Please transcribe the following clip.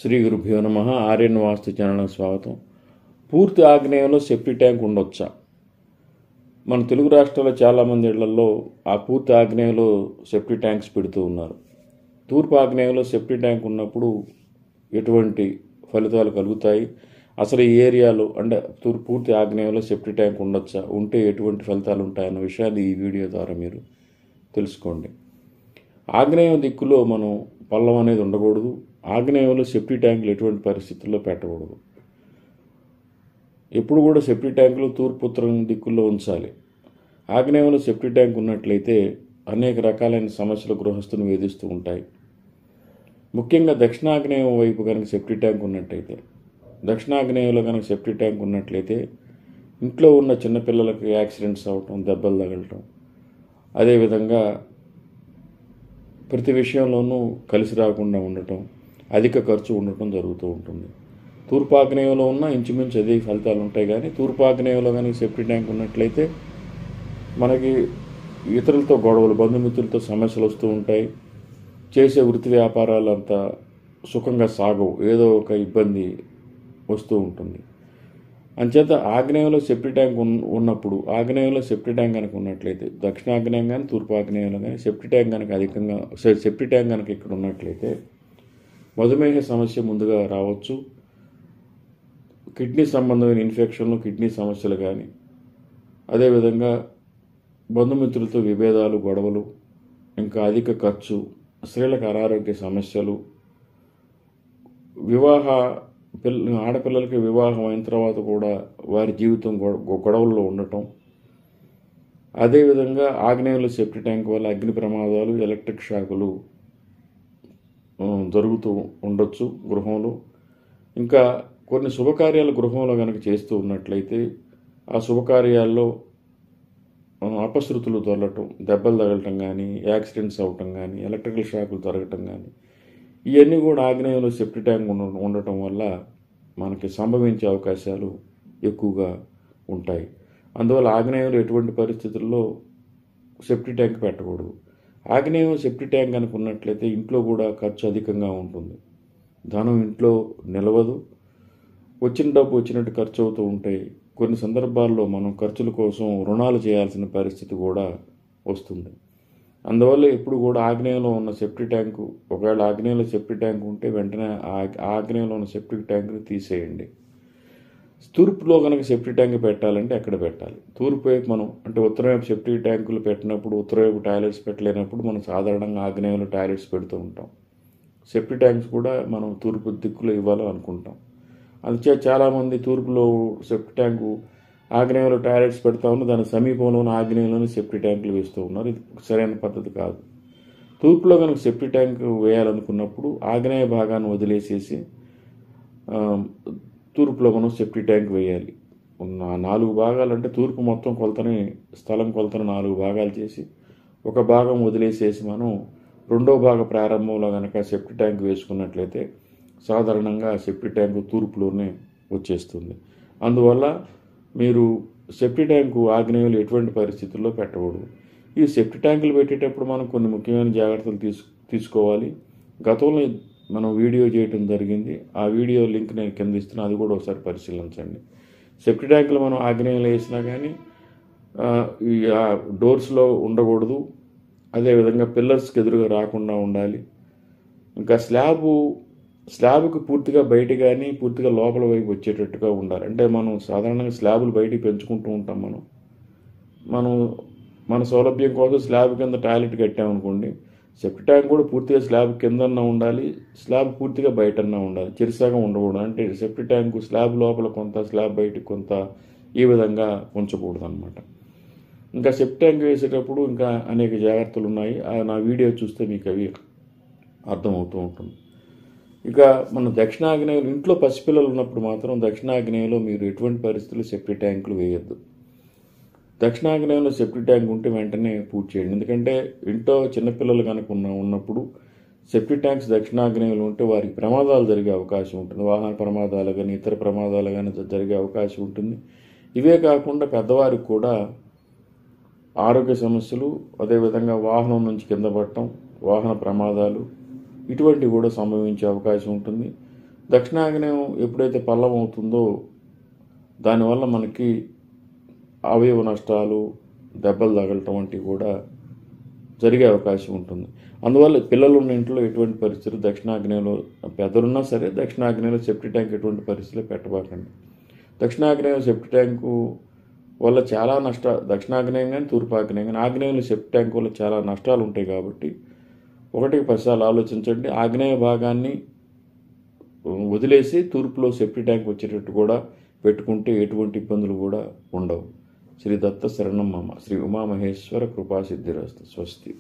శ్రీ గురుభ్యో నమ. ఆర్యన్ వాస్తు ఛానల్ స్వాగతం. పూర్తి ఆగ్నేయంలో సెప్టీ ట్యాంక్ ఉండొచ్చా? మన తెలుగు రాష్ట్రాల్లో చాలామంది ఇళ్లలో ఆ పూర్తి ఆగ్నేయంలో సెప్టీ ట్యాంక్స్ పెడుతూ ఉన్నారు. తూర్పు ఆగ్నేయంలో సెప్టీ ట్యాంక్ ఉన్నప్పుడు ఎటువంటి ఫలితాలు కలుగుతాయి? అసలు ఈ ఏరియాలో అంటే పూర్తి ఆగ్నేయంలో సెప్టీ ట్యాంక్ ఉండొచ్చా? ఉంటే ఎటువంటి ఫలితాలు ఉంటాయన్న విషయాన్ని ఈ వీడియో ద్వారా మీరు తెలుసుకోండి. ఆగ్నేయం దిక్కులో మనం పల్లం అనేది ఉండకూడదు. ఆగ్నేయంలో సెప్టీ ట్యాంకులు ఎటువంటి పరిస్థితుల్లో పెట్టకూడదు. ఎప్పుడు కూడా సెప్టీ ట్యాంకులు తూర్పు ఉత్తరం దిక్కుల్లో ఉంచాలి. ఆగ్నేయంలో సెప్టీ ట్యాంక్ ఉన్నట్లయితే అనేక రకాలైన సమస్యలు గృహస్థుని వేధిస్తూ ఉంటాయి. ముఖ్యంగా దక్షిణాగ్నేయం వైపు కనుక సెప్టీ ట్యాంక్ ఉన్నట్లయితే, దక్షిణాగ్నేయంలో కనుక సెప్టీ ట్యాంక్ ఉన్నట్లయితే ఇంట్లో ఉన్న చిన్నపిల్లలకు యాక్సిడెంట్స్ అవటం, దెబ్బలు తగలటం, అదేవిధంగా ప్రతి విషయంలోనూ కలిసి రాకుండా ఉండటం, అధిక ఖర్చు ఉండటం జరుగుతూ ఉంటుంది. తూర్పాగ్నేయంలో ఉన్న ఇంచుమించు అదే ఫలితాలు ఉంటాయి. కానీ తూర్పాగ్నేయంలో కానీ సెప్టీ ట్యాంక్ ఉన్నట్లయితే మనకి ఇతరులతో గొడవలు, బంధుమిత్రులతో సమస్యలు వస్తూ ఉంటాయి. చేసే వృత్తి వ్యాపారాలు అంత సుఖంగా సాగవు, ఏదో ఒక ఇబ్బంది వస్తూ ఉంటుంది. అంచేత ఆగ్నేయంలో సెప్టీ ట్యాంక్ ఉన్నప్పుడు, ఆగ్నేయంలో సెప్టీ ట్యాంక్ కనుక ఉన్నట్లయితే, దక్షిణాగ్నేయం కానీ తూర్పాగ్నేయంలో కానీ సెప్టీ ట్యాంక్ కనుక సెప్టీ ట్యాంక్ కనుక ఇక్కడ ఉన్నట్లయితే మధుమేహ సమస్య ముందుగా రావచ్చు. కిడ్నీ సంబంధమైన ఇన్ఫెక్షన్లు, కిడ్నీ సమస్యలు కానీ, అదేవిధంగా బంధుమిత్రులతో విభేదాలు, గొడవలు, ఇంకా అధిక ఖర్చు, స్త్రీలకు అనారోగ్య సమస్యలు, ఆడపిల్లలకి వివాహం అయిన తర్వాత కూడా వారి జీవితం గొడవల్లో ఉండటం, అదేవిధంగా ఆగ్నేయంలో సెప్టీ ట్యాంక్ వల్ల అగ్ని ప్రమాదాలు, ఎలక్ట్రిక్ షాకులు జరుగుతూ ఉండొచ్చు గృహంలో. ఇంకా కొన్ని శుభకార్యాలు గృహంలో కనుక చేస్తూ ఉన్నట్లయితే ఆ శుభకార్యాల్లో అపశృతులు దొరలటం, దెబ్బలు తగలటం కానీ, యాక్సిడెంట్స్ అవ్వటం కానీ, ఎలక్ట్రికల్ షాకులు జరగటం కానీ, ఇవన్నీ కూడా ఆగ్నేయంలో సెప్టీ ట్యాంక్ ఉండటం వల్ల మనకి సంభవించే అవకాశాలు ఎక్కువగా ఉంటాయి. అందువల్ల ఆగ్నేయంలో ఎటువంటి పరిస్థితుల్లో సెప్టీ ట్యాంక్ పెట్టకూడదు. ఆగ్నేయం సెప్టీ ట్యాంక్ కనుక ఉన్నట్లయితే ఇంట్లో కూడా ఖర్చు అధికంగా ఉంటుంది. ధనం ఇంట్లో నిలవదు. వచ్చిన డబ్బు వచ్చినట్టు ఖర్చు అవుతూ ఉంటాయి. కొన్ని సందర్భాల్లో మనం ఖర్చుల కోసం రుణాలు చేయాల్సిన పరిస్థితి కూడా వస్తుంది. అందువల్ల ఎప్పుడు కూడా ఆగ్నేయంలో ఉన్న సెప్టీ ట్యాంకు, ఒకవేళ ఆగ్నేయంలో సెప్టీ ట్యాంక్ ఉంటే వెంటనే ఆగ్నేయంలో ఉన్న సెప్టీ ట్యాంకుని తీసేయండి. తూర్పులో కనుక సెప్టీ ట్యాంక్ పెట్టాలంటే ఎక్కడ పెట్టాలి? తూర్పు వైపు మనం అంటే ఉత్తరం వైపు సెప్టీ ట్యాంకులు పెట్టినప్పుడు, ఉత్తర వైపు టాయిలెట్స్ పెట్టలేనప్పుడు మనం సాధారణంగా ఆగ్నేయంలో టాయిలెట్స్ పెడుతూ ఉంటాం. సెప్టీ ట్యాంక్స్ కూడా మనం తూర్పు దిక్కులో ఇవ్వాలని అనుకుంటాం. అందుచేత చాలామంది తూర్పులో సెప్టీ ట్యాంకు, ఆగ్నేయంలో టాయిలెట్స్ పెడతా ఉన్నారు, దాని సమీపంలోని ఆగ్నేయంలోనే సెప్టీ ట్యాంకులు వేస్తూ ఉన్నారు. ఇది సరైన పద్ధతి కాదు. తూర్పులో కనుక సెప్టీ ట్యాంక్ వేయాలనుకున్నప్పుడు ఆగ్నేయ భాగాన్ని వదిలేసేసి తూర్పులో మనం సెప్టీ ట్యాంక్ వేయాలి. 4 భాగాలు అంటే తూర్పు మొత్తం కొలతని, స్థలం కొలతను 4 భాగాలు చేసి ఒక భాగం వదిలేసేసి మనం రెండో భాగ ప్రారంభంలో కనుక సెప్టీ ట్యాంక్ వేసుకున్నట్లయితే సాధారణంగా సెప్టీ ట్యాంకు తూర్పులోనే వచ్చేస్తుంది. అందువల్ల మీరు సెప్టీ ట్యాంకు ఆగ్నేయంలో ఎటువంటి పరిస్థితుల్లో పెట్టకూడదు. ఈ సెప్టీ ట్యాంకులు పెట్టేటప్పుడు మనం కొన్ని ముఖ్యమైన జాగ్రత్తలు తీసుకోవాలి. గతంలో మనం వీడియో చేయడం జరిగింది. ఆ వీడియో లింక్ నేను కింద ఇస్తున్నా, అది కూడా ఒకసారి పరిశీలించండి. సెప్టీ ట్యాంకులు మనం ఆగ్నేయంలో వేసినా కానీ ఈ డోర్స్లో ఉండకూడదు. అదేవిధంగా పిల్లర్స్కి ఎదురుగా రాకుండా ఉండాలి. ఇంకా స్లాబ్కి పూర్తిగా బయట కానీ పూర్తిగా లోపల వైపు వచ్చేటట్టుగా ఉండాలి. అంటే మనం సాధారణంగా స్లాబులు బయటికి పెంచుకుంటూ ఉంటాం. మనం మన సౌలభ్యం కోసం స్లాబ్ కింద టాయిలెట్ కట్టామనుకోండి, సెప్టీ ట్యాంక్ కూడా పూర్తిగా స్లాబ్ కిందన్నా ఉండాలి, స్లాబ్ పూర్తిగా బయటన్నా ఉండాలి. చిరుసగం ఉండకూడదు. అంటే సెప్టీ ట్యాంకు స్లాబ్ లోపల కొంత, స్లాబ్ బయటకు కొంత, ఈ విధంగా ఉంచకూడదు అనమాట. ఇంకా సెప్టీ ట్యాంక్ వేసేటప్పుడు ఇంకా అనేక జాగ్రత్తలు ఉన్నాయి. నా వీడియో చూస్తే మీకు అవి అర్థమవుతూ ఉంటుంది. ఇక మన దక్షిణాగ్నేయంలో ఇంట్లో పసిపిల్లలు ఉన్నప్పుడు మాత్రం దక్షిణాగ్నేయంలో మీరు ఎటువంటి పరిస్థితుల్లో సెప్టీ ట్యాంకులు వేయద్దు. దక్షిణాగ్నేయంలో సెప్టీ ట్యాంక్ ఉంటే వెంటనే పూర్తి చేయండి. ఎందుకంటే ఇంట్లో చిన్నపిల్లలు కనుక ఉన్నప్పుడు సెప్టీ ట్యాంక్స్ దక్షిణాగ్నేయంలో ఉంటే వారికి ప్రమాదాలు జరిగే అవకాశం ఉంటుంది. వాహన ప్రమాదాలు కానీ, ఇతర ప్రమాదాలు కానీ జరిగే అవకాశం ఉంటుంది. ఇవే కాకుండా పెద్దవారికి కూడా ఆరోగ్య సమస్యలు, అదేవిధంగా వాహనం నుంచి కింద పడటం, వాహన ప్రమాదాలు, ఇటువంటివి కూడా సంభవించే అవకాశం ఉంటుంది. దక్షిణాగ్నేయం ఎప్పుడైతే పల్లం అవుతుందో దానివల్ల మనకి అవయవ నష్టాలు, దెబ్బలు తగలటం వంటివి కూడా జరిగే అవకాశం ఉంటుంది. అందువల్ల పిల్లలు ఉన్న ఇంట్లో ఎటువంటి పరిస్థితులు దక్షిణాగ్నేయంలో, పెద్దలున్నా సరే దక్షిణాగ్నేయంలో సెప్టిక్ ట్యాంక్ ఎటువంటి పరిస్థితుల్లో పెట్టబాకండి. దక్షిణాగ్నేయం సెప్టిక్ ట్యాంకు వల్ల చాలా దక్షిణాగ్నేయం కానీ తూర్పాగ్నేయం కానీ, ఆగ్నేయంలో సెప్టిక్ ట్యాంక్ వల్ల చాలా నష్టాలు ఉంటాయి. కాబట్టి 1-10 ఆలోచించండి. ఆగ్నేయ భాగాన్ని వదిలేసి తూర్పులో సెప్టిక్ ట్యాంక్ వచ్చేటట్టు కూడా పెట్టుకుంటే ఎటువంటి ఇబ్బందులు కూడా ఉండవు. శ్రీ దత్త శరణం మమ. శ్రీ ఉమామహేశ్వర కృపాసిద్ధిరస్తు. స్వస్తి.